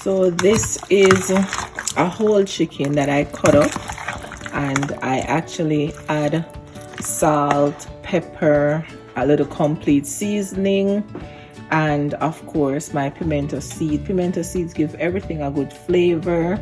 So this is a whole chicken that I cut up, and I actually add salt, pepper, a little complete seasoning, and of course my pimento seed. Pimento seeds give everything a good flavor,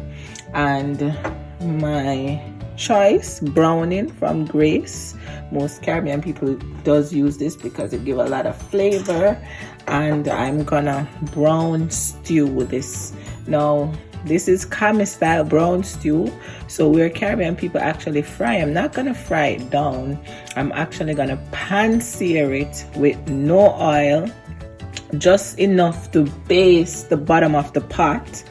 and my choice browning from Grace. Most Caribbean people does use this because it give a lot of flavor. And I'm gonna brown stew this. Now this is Kammy style brown stew, so where Caribbean people actually fry, I'm not gonna fry it down. I'm actually gonna pan sear it with no oil, just enough to baste the bottom of the pot.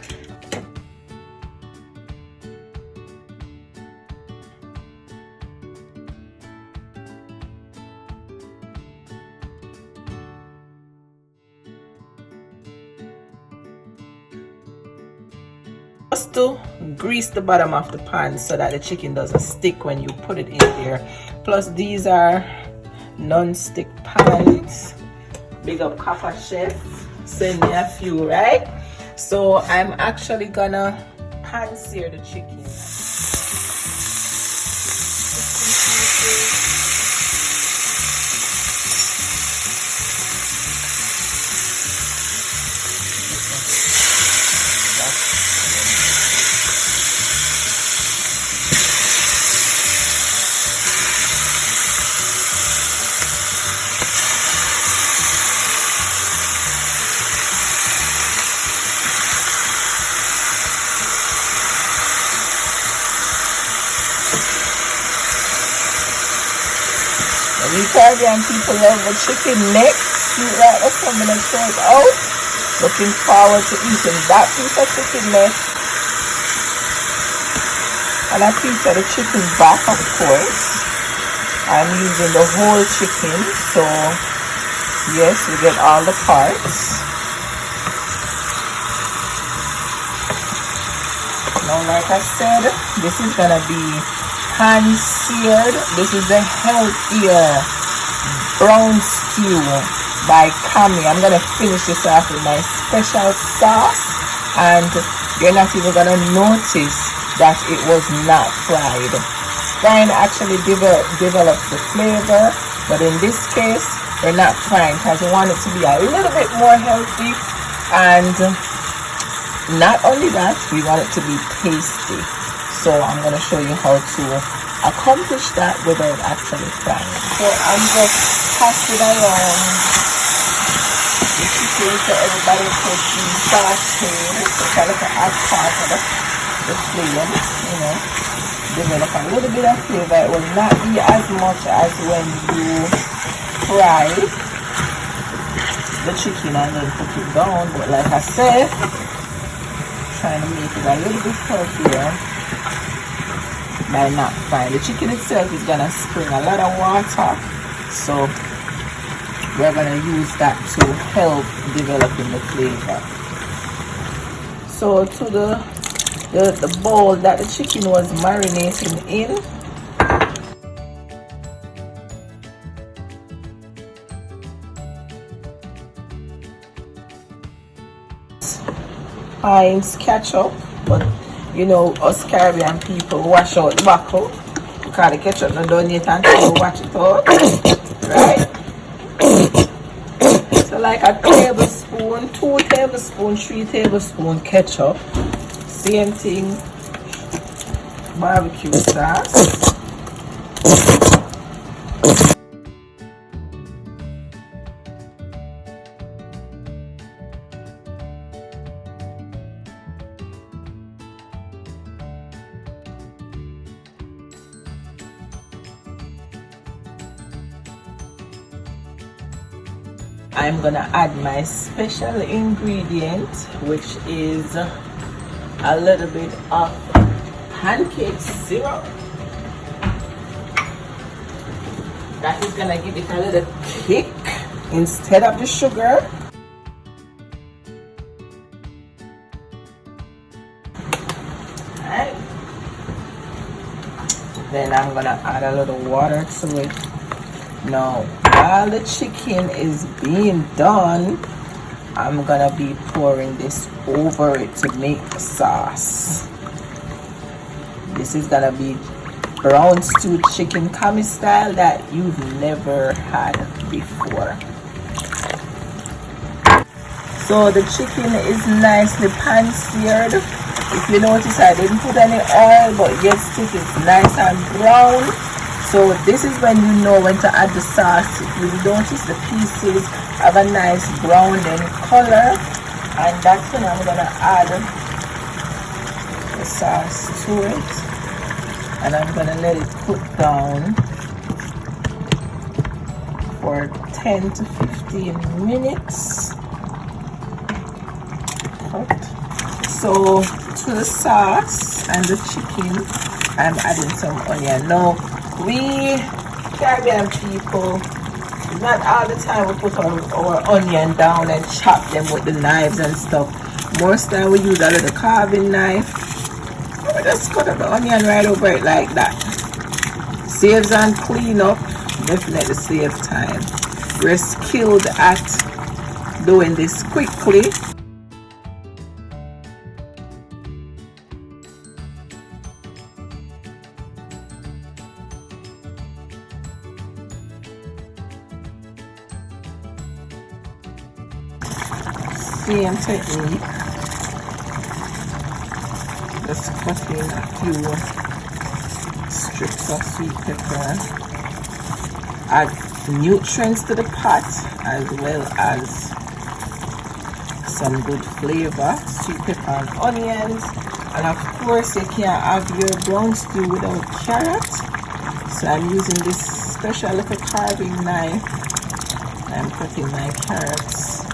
Just to grease the bottom of the pan so that the chicken doesn't stick when you put it in there. Plus these are non-stick pans. Big up Copper Chef, send me a few, right? So I'm actually gonna pan sear the chicken. We Caribbean people love the chicken neck. See that? That's coming and short out. Looking forward to eating that piece of chicken neck. And a piece of the chicken back, of course. I'm using the whole chicken, so yes, we get all the parts. Now, like I said, this is gonna be pan-seared. This is the healthier brown stew by Kammy. I'm gonna finish this off with my special sauce, and you're not even gonna notice that it was not fried. Frying actually develops the flavor, but in this case we're not frying because we want it to be a little bit more healthy, and not only that, we want it to be tasty. So I'm going to show you how to accomplish that without actually frying. So I'm just passing around the chicken so everybody could be sauteing. Kind of add part of the flame, you know, develop a little bit of flavor. It will not be as much as when you fry the chicken and then put it down. But like I said, trying to make it a little bit healthier by not frying. The chicken itself is gonna spring a lot of water, so we're gonna use that to help developing the flavor. So to the bowl that the chicken was marinating in, Heinz ketchup, but you know us Caribbean people wash out the buckle because the ketchup not done yet until you wash it out, right? So like a tablespoon, 2 tablespoons, 3 tablespoons ketchup. Same thing, barbecue sauce. I'm gonna add my special ingredient, which is a little bit of pancake syrup. That is gonna give it a little kick instead of the sugar. Alright. Then I'm gonna add a little water to it. Now, while the chicken is being done, I'm gonna be pouring this over it to make the sauce. This is gonna be brown stewed chicken Kammy style that you've never had before. So the chicken is nicely pan-seared. If you notice, I didn't put any oil, but yet still it's nice and brown. So this is when you know when to add the sauce. If you notice, the pieces have a nice brown color, and that's when I'm gonna add the sauce to it, and I'm gonna let it cook down for 10 to 15 minutes. So to the sauce and the chicken, I'm adding some onion. Now, we Caribbean people, not all the time we put our onion down and chop them with the knives and stuff. Most time we use a little carving knife. We just cut up the onion right over it like that. Saves on cleanup, definitely save time. We're skilled at doing this quickly. Same technique, just cutting a few strips of sweet pepper, add nutrients to the pot as well as some good flavor, sweet pepper and onions, and of course you can't have your brown stew without carrot, so I'm using this special little carving knife. I'm cutting my carrots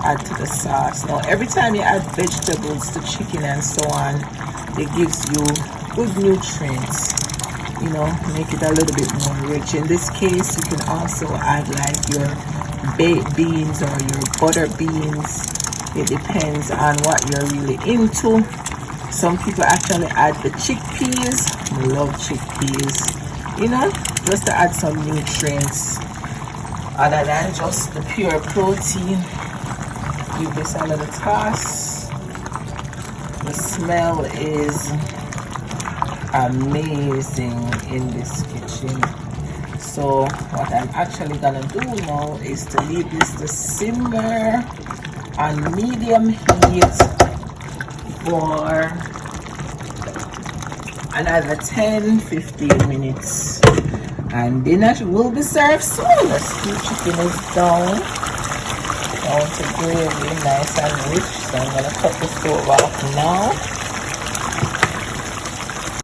add to the sauce. Now every time you add vegetables to chicken and so on, it gives you good nutrients, you know, make it a little bit more rich. In this case, you can also add like your baked beans or your butter beans. It depends on what you're really into. Some people actually add the chickpeas. I love chickpeas, you know, just to add some nutrients other than just the pure protein. Give this a little toss. The smell is amazing in this kitchen. So what I'm actually gonna do now is to leave this to simmer on medium heat for another 10-15 minutes, and dinner will be served soon. The stew chicken is down to gravy, nice and rich. So I'm gonna cut the stove off now.